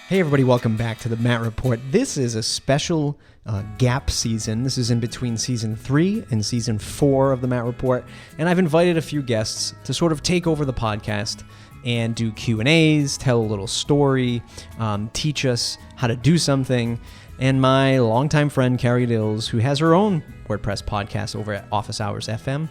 Hey everybody, welcome back to the Matt Report. This is a special gap season. This is in between season 3 and season 4 of the Matt Report, and I've invited a few guests to sort of take over the podcast and do Q&As, tell a little story, teach us how to do something. And my longtime friend Carrie Dils, who has her own WordPress podcast over at Office Hours FM,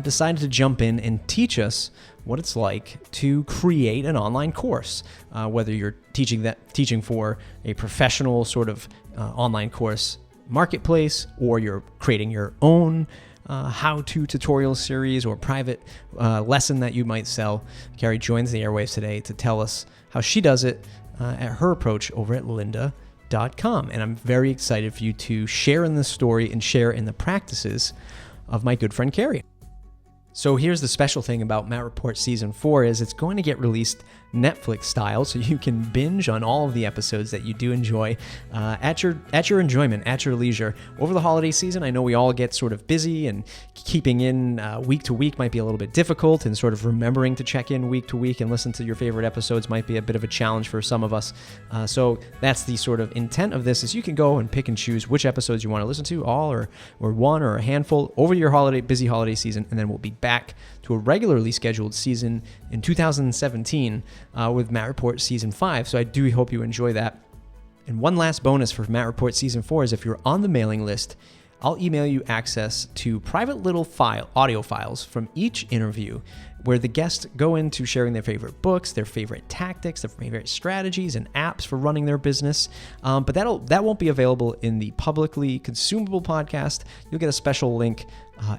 decided to jump in and teach us what it's like to create an online course, whether you're teaching for a professional sort of online course marketplace, or you're creating your own how-to tutorial series or private lesson that you might sell. Carrie joins the airwaves today to tell us how she does it at her approach over at Lynda.com. And I'm very excited for you to share in this story and share in the practices of my good friend Carrie. So here's the special thing about Matt Report Season 4 is it's going to get released Netflix style, so you can binge on all of the episodes that you do enjoy at your enjoyment, at your leisure. Over the holiday season, I know we all get sort of busy, and keeping in week to week might be a little bit difficult, and sort of remembering to check in week to week and listen to your favorite episodes might be a bit of a challenge for some of us. So that's the sort of intent of this, is you can go and pick and choose which episodes you want to listen to, all or one or a handful over your busy holiday season, and then we'll be back to a regularly scheduled season in 2017 with Matt Report Season 5. So I do hope you enjoy that. And one last bonus for Matt Report Season 4 is if you're on the mailing list, I'll email you access to private little audio files from each interview where the guests go into sharing their favorite books, their favorite tactics, their favorite strategies and apps for running their business. But that won't be available in the publicly consumable podcast. You'll get a special link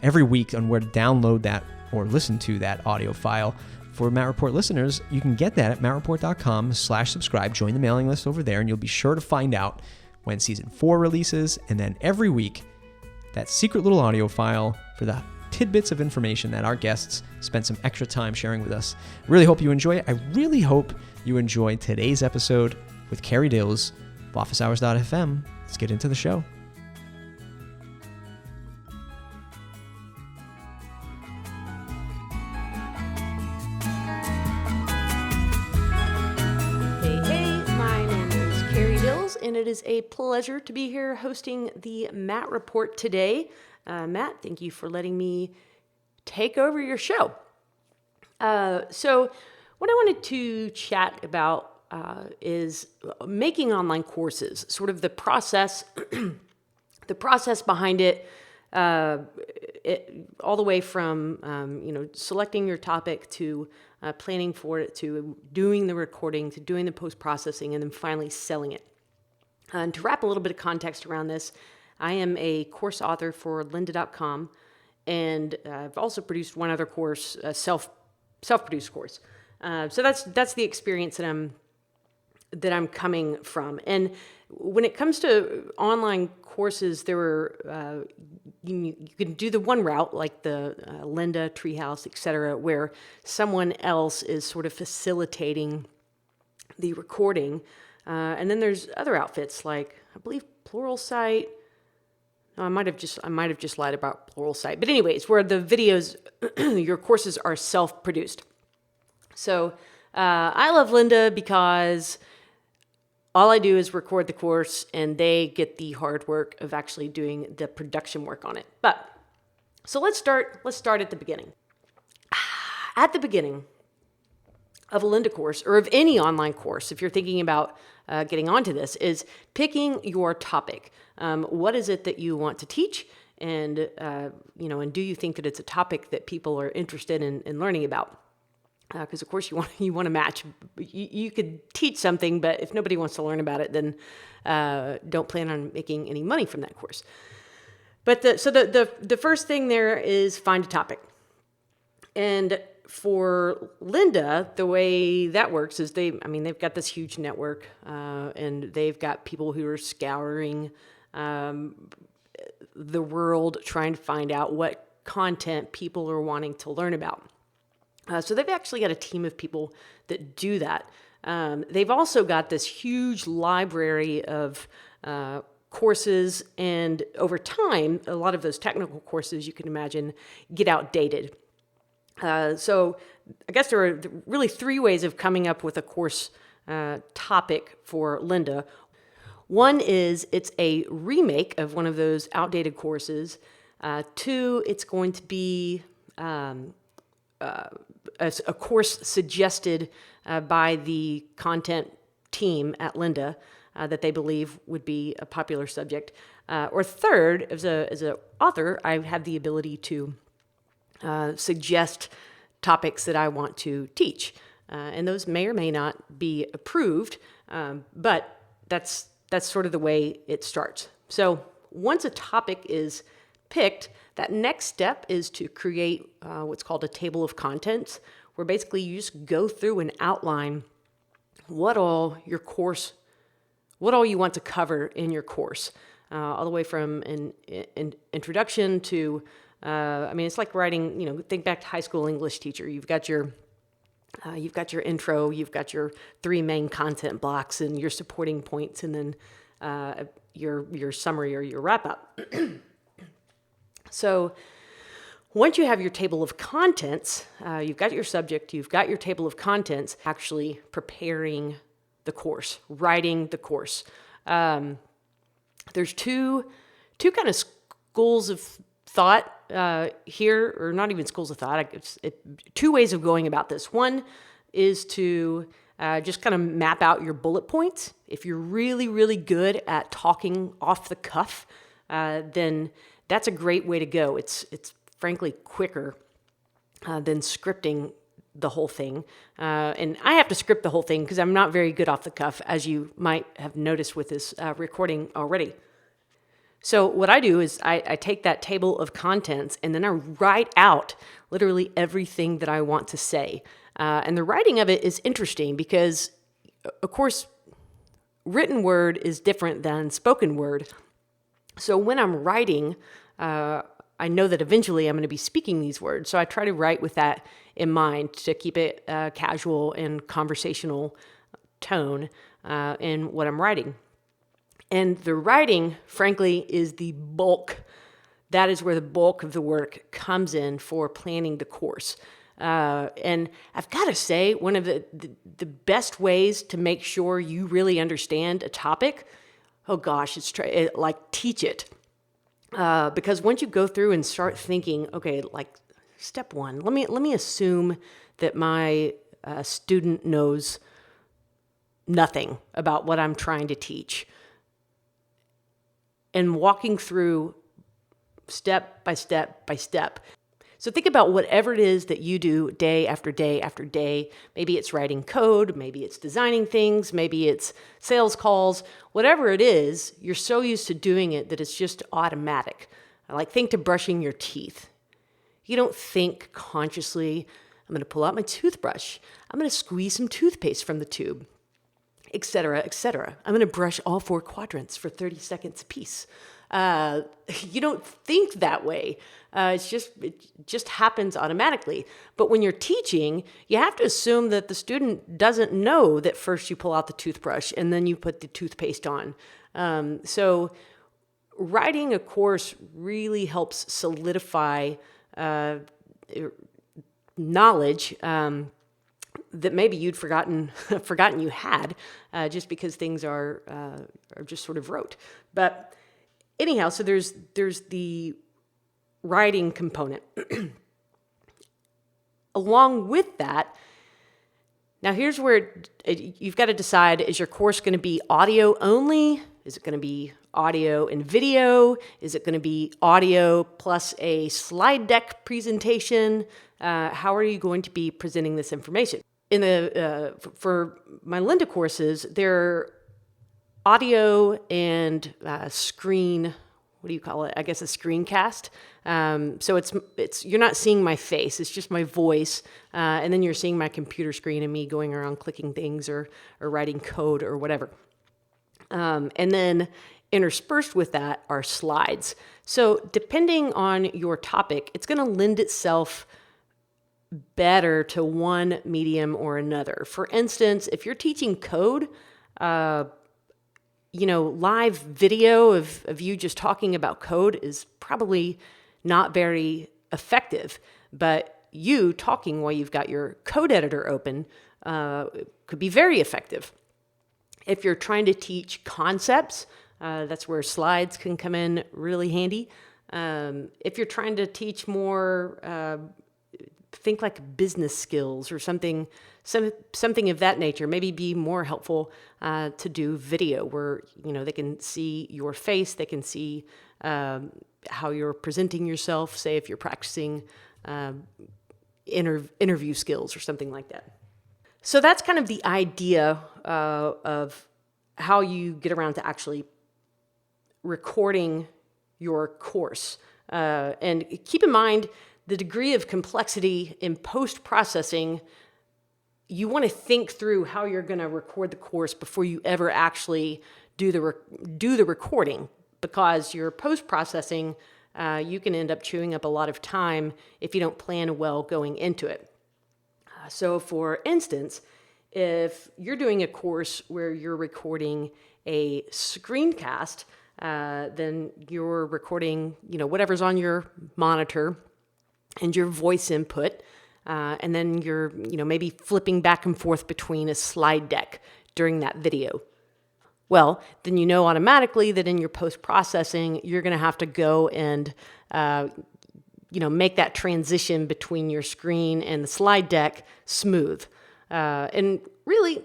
every week on where to download that or listen to that audio file. For Matt Report listeners, you can get that at mattreport.com/subscribe. Join the mailing list over there, and you'll be sure to find out when Season 4 releases. And then every week, that secret little audio file for the tidbits of information that our guests spent some extra time sharing with us. Really hope you enjoy it. I really hope you enjoyed today's episode with Carrie Dils of OfficeHours.fm. Let's get into the show. And it is a pleasure to be here hosting the Matt Report today. Matt, thank you for letting me take over your show. So what I wanted to chat about is making online courses, sort of the process, the process behind it, all the way from selecting your topic to planning for it, to doing the recording, to doing the post-processing, and then finally selling it. And to wrap a little bit of context around this, I am a course author for Lynda.com, and I've also produced one other course, a self-produced course. So that's the experience that I'm coming from. And when it comes to online courses, there were you can do the one route, like the Lynda, Treehouse, etc., where someone else is sort of facilitating the recording. And then there's other outfits like, I believe, Pluralsight. No, I might have just lied about Pluralsight. But anyways, where the videos, your courses are self-produced. So I love Lynda because all I do is record the course, and they get the hard work of actually doing the production work on it. So let's start at the beginning. At the beginning of a Lynda course, or of any online course, if you're thinking about getting onto this, is picking your topic. What is it that you want to teach? And, and do you think that it's a topic that people are interested in learning about? Because of course you want to match. You could teach something, but if nobody wants to learn about it, then don't plan on making any money from that course. But the first thing there is find a topic. And for Lynda, the way that works is they've got this huge network, and they've got people who are scouring the world trying to find out what content people are wanting to learn about. So they've actually got a team of people that do that. They've also got this huge library of courses, and over time, a lot of those technical courses, you can imagine, get outdated. So I guess there are really three ways of coming up with a course topic for Lynda. One is it's a remake of one of those outdated courses. Two, it's going to be a course suggested by the content team at Lynda that they believe would be a popular subject. Or third, as an author, I have the ability to suggest topics that I want to teach. And those may or may not be approved, but that's sort of the way it starts. So once a topic is picked, that next step is to create what's called a table of contents, where basically you just go through and outline what all you want to cover in your course, all the way from an introduction to, it's like writing, think back to high school English teacher. You've got your intro, you've got your 3 main content blocks and your supporting points, and then your summary or your wrap up. So once you have your table of contents, you've got your subject, you've got your table of contents, actually preparing the course, writing the course. There's two kind of schools of thought here, or not even schools of thought. Two ways of going about this. One is to just kind of map out your bullet points. If you're really, really good at talking off the cuff, then that's a great way to go. It's frankly quicker than scripting the whole thing. And I have to script the whole thing because I'm not very good off the cuff, as you might have noticed with this recording already. So what I do is I take that table of contents and then I write out literally everything that I want to say. And the writing of it is interesting because, of course, written word is different than spoken word. So when I'm writing, I know that eventually I'm going to be speaking these words. So I try to write with that in mind to keep it casual and conversational tone in what I'm writing. And the writing, frankly, is the bulk. That is where the bulk of the work comes in for planning the course. And I've got to say, one of the best ways to make sure you really understand a topic, teach it. Because once you go through and start thinking, okay, like step one, let me assume that my student knows nothing about what I'm trying to teach. And walking through step by step by step. So think about whatever it is that you do day after day after day. Maybe it's writing code, maybe it's designing things, maybe it's sales calls. Whatever it is, you're so used to doing it that it's just automatic. Like think to brushing your teeth. You don't think consciously, I'm going to pull out my toothbrush. I'm going to squeeze some toothpaste from the tube, etc., etc. I'm going to brush all 4 quadrants for 30 seconds apiece. You don't think that way. It just happens automatically. But when you're teaching, you have to assume that the student doesn't know that first you pull out the toothbrush and then you put the toothpaste on. So writing a course really helps solidify knowledge that maybe you'd forgotten you had, just because things are just sort of rote. But anyhow, so there's the writing component. Along with that, now here's where you've got to decide, is your course going to be audio only? Is it going to be audio and video? Is it going to be audio plus a slide deck presentation? How are you going to be presenting this information? For my Lynda courses, they're audio and screen. What do you call it? I guess a screencast. So it's you're not seeing my face. It's just my voice, and then you're seeing my computer screen and me going around clicking things or writing code or whatever. And then interspersed with that are slides. So depending on your topic, it's going to lend itself better to one medium or another. For instance, if you're teaching code, live video of you just talking about code is probably not very effective, but you talking while you've got your code editor open could be very effective. If you're trying to teach concepts, that's where slides can come in really handy. If you're trying to teach more, think like business skills or something of that nature, maybe be more helpful to do video where, they can see your face, they can see how you're presenting yourself, say if you're practicing interview skills or something like that. So that's kind of the idea of how you get around to actually recording your course. And keep in mind the degree of complexity in post-processing. You want to think through how you're going to record the course before you ever actually do the recording, because your post-processing, you can end up chewing up a lot of time if you don't plan well going into it. So for instance, if you're doing a course where you're recording a screencast, then you're recording, whatever's on your monitor and your voice input, and then you're, maybe flipping back and forth between a slide deck during that video. Well, then automatically that in your post-processing, you're going to have to go and, make that transition between your screen and the slide deck smooth. And really,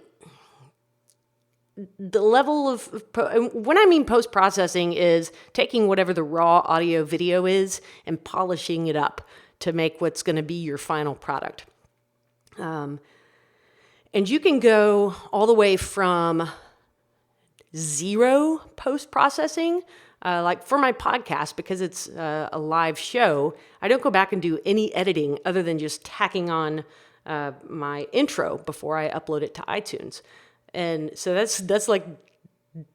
the level of, when I mean post-processing, is taking whatever the raw audio video is and polishing it up to make what's going to be your final product. And you can go all the way from zero post-processing, like for my podcast, because it's a live show, I don't go back and do any editing other than just tacking on my intro before I upload it to iTunes. And so that's like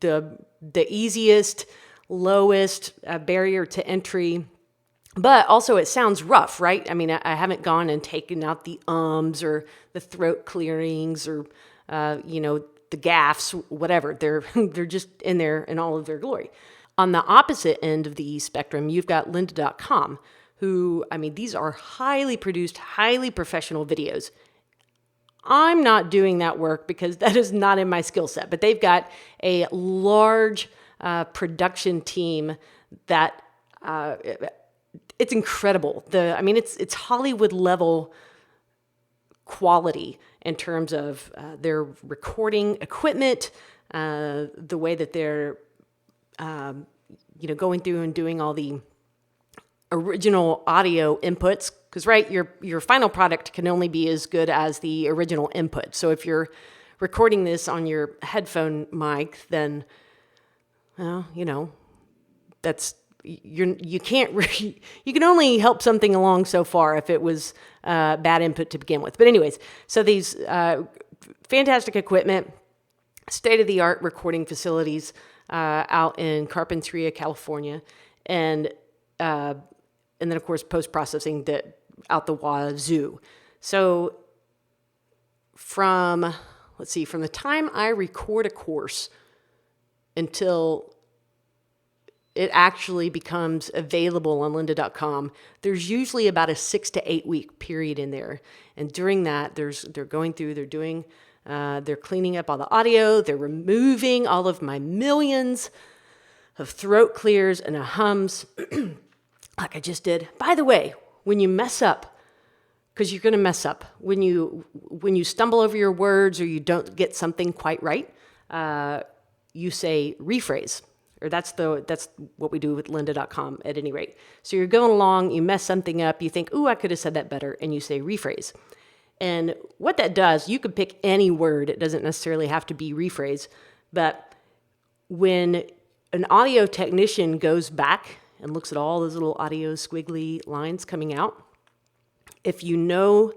the easiest, lowest barrier to entry. But also it sounds rough, right? I mean, I haven't gone and taken out the ums or the throat clearings or, the gaffes, whatever. They're just in there in all of their glory. On the opposite end of the spectrum, you've got Lynda.com, who, these are highly produced, highly professional videos. I'm not doing that work because that is not in my skill set, but they've got a large production team that it's incredible. It's Hollywood level quality in terms of their recording equipment, the way that they're going through and doing all the original audio inputs, because your final product can only be as good as the original input. So if you're recording this on your headphone mic, then that's you can't really, you can only help something along so far if it was bad input to begin with. But anyways, so these fantastic equipment, state-of-the-art recording facilities out in Carpinteria, California, and then of course post-processing that out the wazoo. So from the time I record a course until it actually becomes available on Lynda.com, there's usually about a 6 to 8 week period in there. And during that, they're cleaning up all the audio, they're removing all of my millions of throat clears and hums, like I just did. By the way, when you mess up, because you're going to mess up, when you stumble over your words or you don't get something quite right, you say rephrase. Or that's what we do with Lynda.com at any rate. So you're going along, you mess something up, you think, ooh, I could have said that better, and you say rephrase. And what that does, you could pick any word. It doesn't necessarily have to be rephrase. But when an audio technician goes back and looks at all those little audio squiggly lines coming out, if you know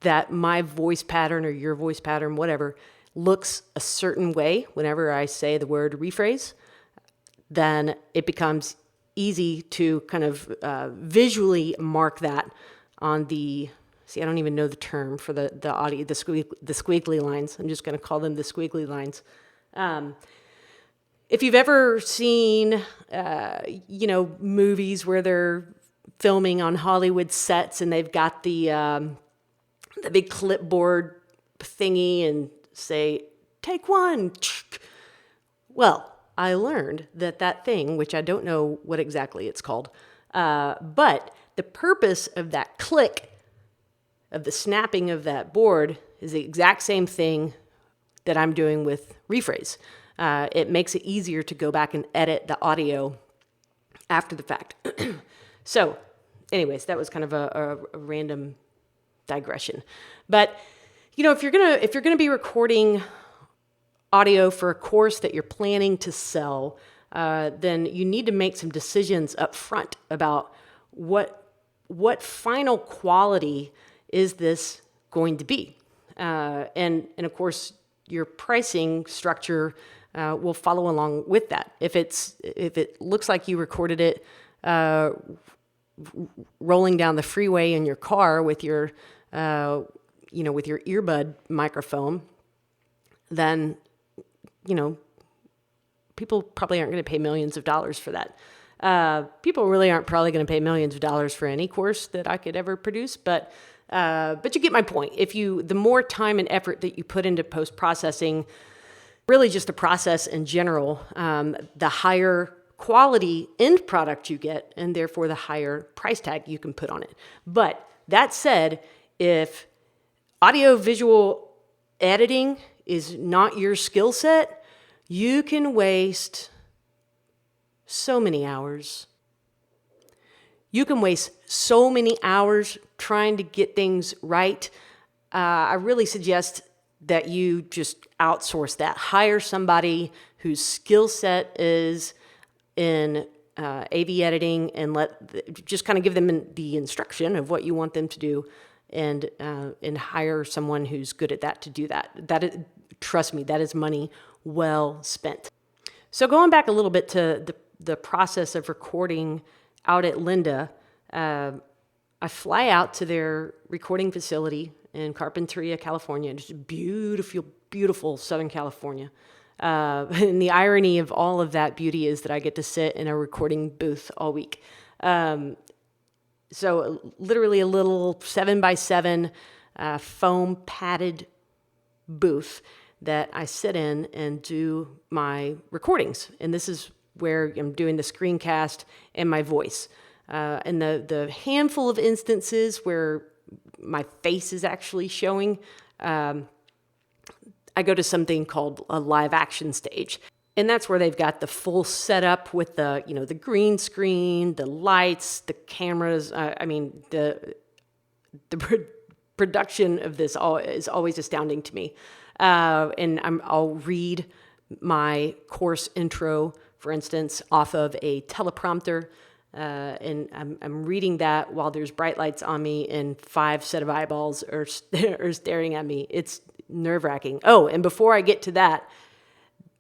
that my voice pattern or your voice pattern, whatever, looks a certain way whenever I say the word rephrase, then it becomes easy to kind of visually mark that on the, I don't even know the term for the audio, the squiggly lines. I'm just going to call them the squiggly lines. If you've ever seen, movies where they're filming on Hollywood sets and they've got the big clipboard thingy and say take one. Well, I learned that thing, which I don't know what exactly it's called, but the purpose of that click, of the snapping of that board, is the exact same thing that I'm doing with rephrase. It makes it easier to go back and edit the audio after the fact. So, anyways, that was kind of a random digression. But if you're gonna be recording audio for a course that you're planning to sell, then you need to make some decisions up front about what final quality is this going to be, and of course your pricing structure will follow along with that. If it looks like you recorded it rolling down the freeway in your car with your with your earbud microphone, then people probably aren't going to pay millions of dollars for that. People really aren't probably going to pay millions of dollars for any course that I could ever produce, but you get my point. The more time and effort that you put into post-processing, really just the process in general, the higher quality end product you get, and therefore the higher price tag you can put on it. But that said, if audio-visual editing is not your skill set, you can waste so many hours. You can waste so many hours trying to get things right. I really suggest that you just outsource that. Hire somebody whose skill set is in AV editing, and just kind of give them the instruction of what you want them to do, and hire someone who's good at that to do that. Trust me, that is money well spent. So going back a little bit to the process of recording out at Lynda, I fly out to their recording facility in Carpinteria, California. Just beautiful, beautiful Southern California. And the irony of all of that beauty is that I get to sit in a recording booth all week. So literally a little 7x7 foam padded booth that I sit in and do my recordings. And this is where I'm doing the screencast and my voice. And the handful of instances where my face is actually showing, I go to something called a live action stage. And that's where they've got the full setup with the green screen, the lights, the cameras. The production of this is always astounding to me. And I'll read my course intro, for instance, off of a teleprompter. And I'm reading that while there's bright lights on me and 5 set of eyeballs are staring at me. It's nerve-wracking. Oh, and before I get to that,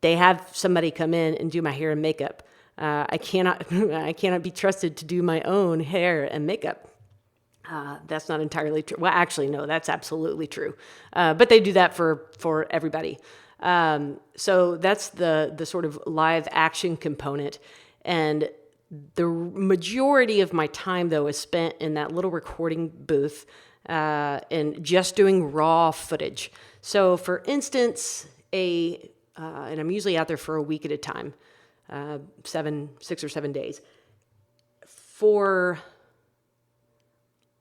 they have somebody come in and do my hair and makeup. I cannot be trusted to do my own hair and makeup. That's not entirely true. Well, actually, no, that's absolutely true. But they do that for everybody. So that's the sort of live action component. And the majority of my time, though, is spent in that little recording booth and just doing raw footage. So, for instance, and I'm usually out there for a week at a time, 6 or 7 days.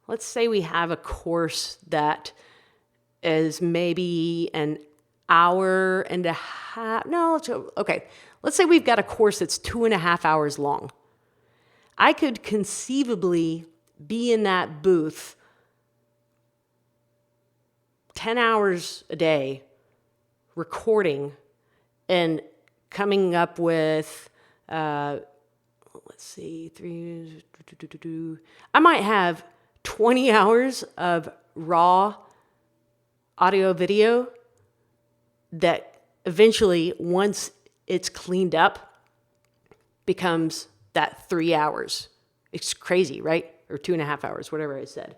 Let's say we have a course that is maybe an hour and a half. No, okay. Let's say we've got a course that's 2.5 hours long. I could conceivably be in that booth 10 hours a day recording and coming up with, I might have 20 hours of raw audio video that eventually, once it's cleaned up, becomes that 3 hours. It's crazy, right? Or 2.5 hours, whatever I said.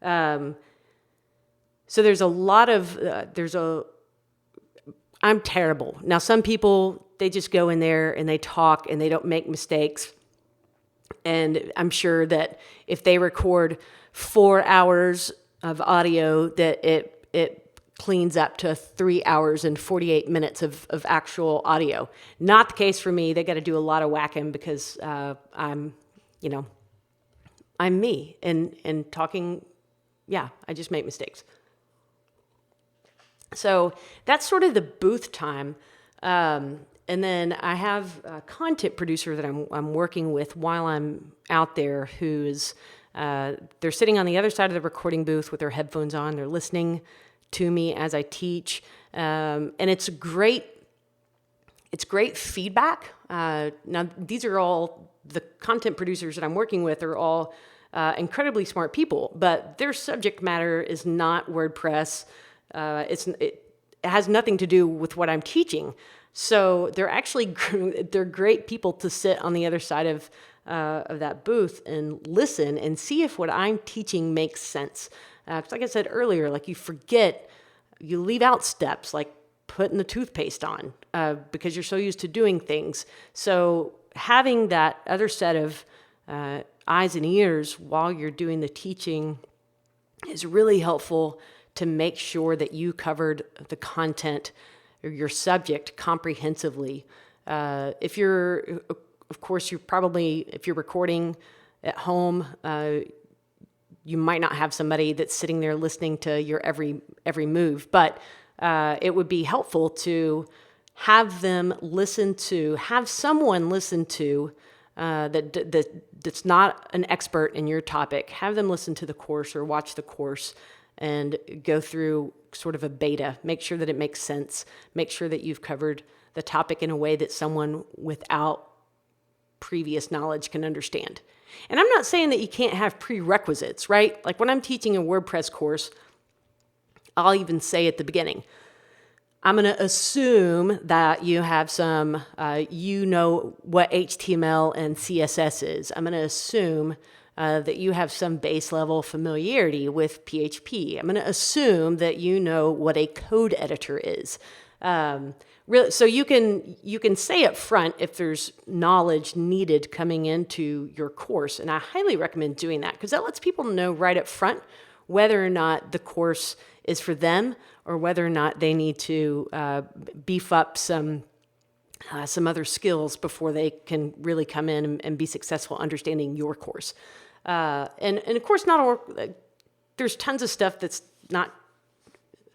So there's a lot of, I'm terrible. Now, some people, they just go in there and they talk and they don't make mistakes. And I'm sure that if they record 4 hours of audio, that it cleans up to 3 hours and 48 minutes of actual audio. Not the case for me. They got to do a lot of whacking because I'm me and talking. Yeah, I just make mistakes. So that's sort of the booth time. And then I have a content producer that I'm working with while I'm out there who's, they're sitting on the other side of the recording booth with their headphones on. They're listening to me as I teach. And it's great feedback. Now, these are all the content producers that I'm working with are all incredibly smart people, but their subject matter is not WordPress. It has nothing to do with what I'm teaching. So they're great people to sit on the other side of that booth and listen and see if what I'm teaching makes sense. 'Cause like I said earlier, like you leave out steps like putting the toothpaste on because you're so used to doing things. So having that other set of eyes and ears while you're doing the teaching is really helpful to make sure that you covered the content or your subject comprehensively. If you're recording at home, you might not have somebody that's sitting there listening to your every move, but it would be helpful to have someone listen to that's not an expert in your topic. Have them listen to the course or watch the course and go through sort of a beta. Make sure that it makes sense. Make sure that you've covered the topic in a way that someone without previous knowledge can understand. And I'm not saying that you can't have prerequisites, right? Like when I'm teaching a WordPress course, I'll even say at the beginning, I'm going to assume that you have some, you know what HTML and CSS is. I'm going to assume that you have some base level familiarity with PHP. I'm going to assume that you know what a code editor is. So you can say up front if there's knowledge needed coming into your course, and I highly recommend doing that because that lets people know right up front whether or not the course is for them or whether or not they need to beef up some other skills before they can really come in and be successful understanding your course. And of course, not all. There's tons of stuff that's not.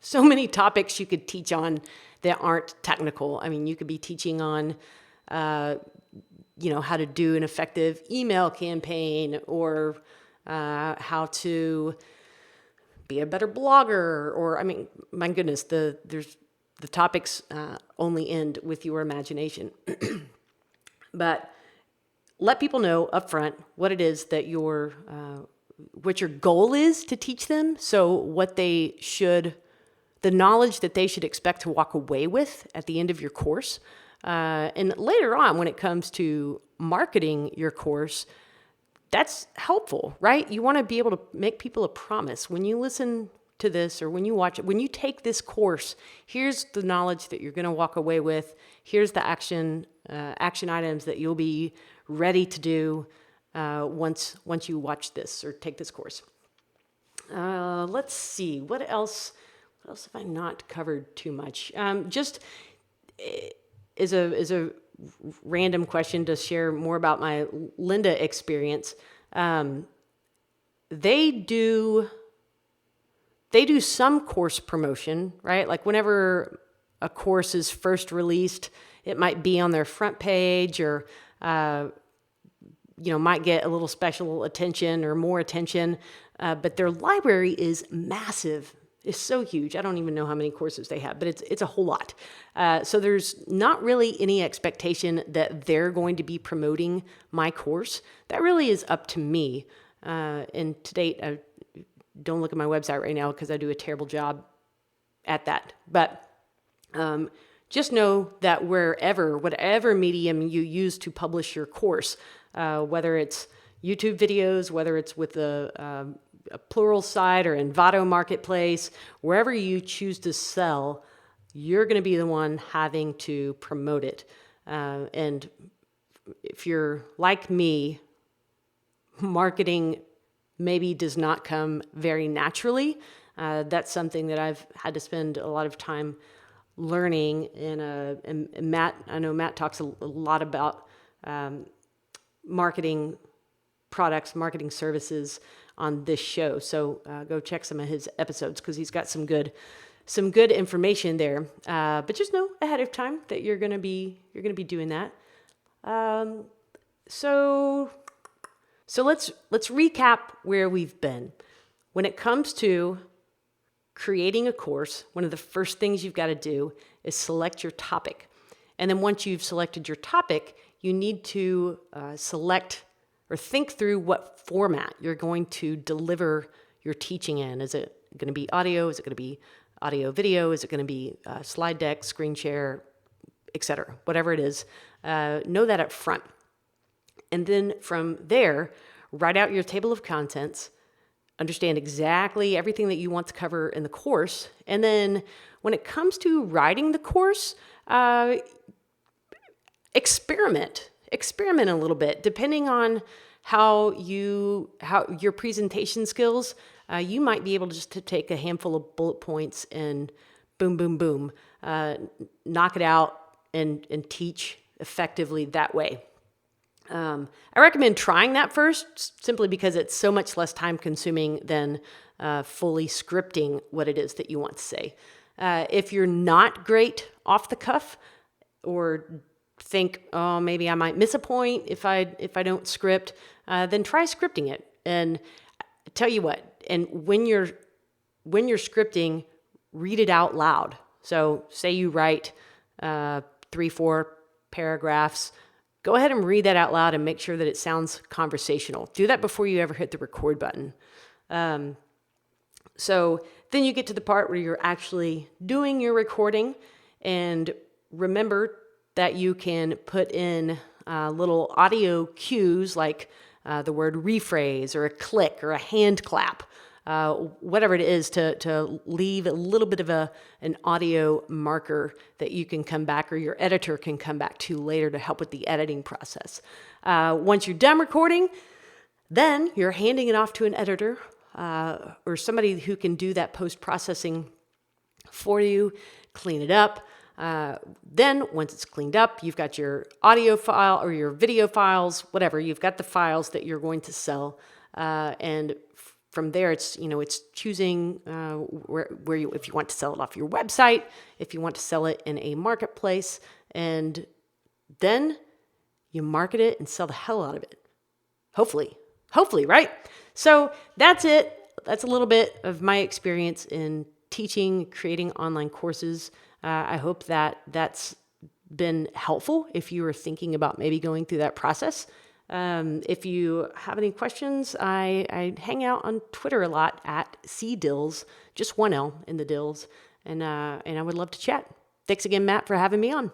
So many topics you could teach on that aren't technical. I mean, you could be teaching on, how to do an effective email campaign or how to be a better blogger. Or, I mean, my goodness, the topics only end with your imagination. But let people know up front what it is that what your goal is to teach them. So what the knowledge that they should expect to walk away with at the end of your course. And later on, when it comes to marketing your course, that's helpful, right? You want to be able to make people a promise. When you listen to this or when you watch it, when you take this course, here's the knowledge that you're going to walk away with. Here's the action items that you'll be ready to do once you watch this or take this course. Let's see, what else have I not covered too much? Just is a random question to share more about my Lynda experience. They do some course promotion, right? Like whenever a course is first released, it might be on their front page or, might get a little special attention or more attention. But their library is massive. It's so huge. I don't even know how many courses they have, but it's a whole lot. So there's not really any expectation that they're going to be promoting my course. That really is up to me. And to date, don't look at my website right now because I do a terrible job at that. But just know that whatever medium you use to publish your course, whether it's YouTube videos, whether it's with a plural site or Envato Marketplace, wherever you choose to sell, you're going to be the one having to promote it. And if you're like me, marketing maybe does not come very naturally. That's something that I've had to spend a lot of time learning. And Matt, I know Matt talks a lot about marketing products, marketing services on this show. So go check some of his episodes because he's got some good information there. But just know ahead of time that you're gonna be doing that. So let's recap where we've been. When it comes to creating a course, one of the first things you've got to do is select your topic. And then once you've selected your topic, you need to select or think through what format you're going to deliver your teaching in. Is it going to be audio? Is it going to be audio video? Is it going to be slide deck, screen share, etc.? Whatever it is, know that up front. And then from there, write out your table of contents, understand exactly everything that you want to cover in the course. And then when it comes to writing the course, experiment a little bit, depending on how your presentation skills, you might be able just to take a handful of bullet points and boom, boom, boom, knock it out and teach effectively that way. I recommend trying that first, simply because it's so much less time consuming than fully scripting what it is that you want to say. If you're not great off the cuff, or think, oh, maybe I might miss a point if I don't script, then try scripting it. And I tell you what, and when you're scripting, read it out loud. So say you write 3-4 paragraphs. Go ahead and read that out loud and make sure that it sounds conversational. Do that before you ever hit the record button. So then you get to the part where you're actually doing your recording, and remember that you can put in little audio cues like the word rephrase or a click or a hand clap, whatever it is, to leave a little bit of an audio marker that you can come back, or your editor can come back to later to help with the editing process. Once you're done recording, then you're handing it off to an editor or somebody who can do that post-processing for you, clean it up. Then once it's cleaned up, you've got your audio file or your video files, whatever. You've got the files that you're going to sell, and from there, it's choosing where you, if you want to sell it off your website, if you want to sell it in a marketplace, and then you market it and sell the hell out of it. Hopefully, right? So that's it. That's a little bit of my experience in teaching, creating online courses. I hope that that's been helpful if you were thinking about maybe going through that process. If you have any questions, I hang out on Twitter a lot at @CDils, just one L in the Dils, and I would love to chat. Thanks again, Matt, for having me on.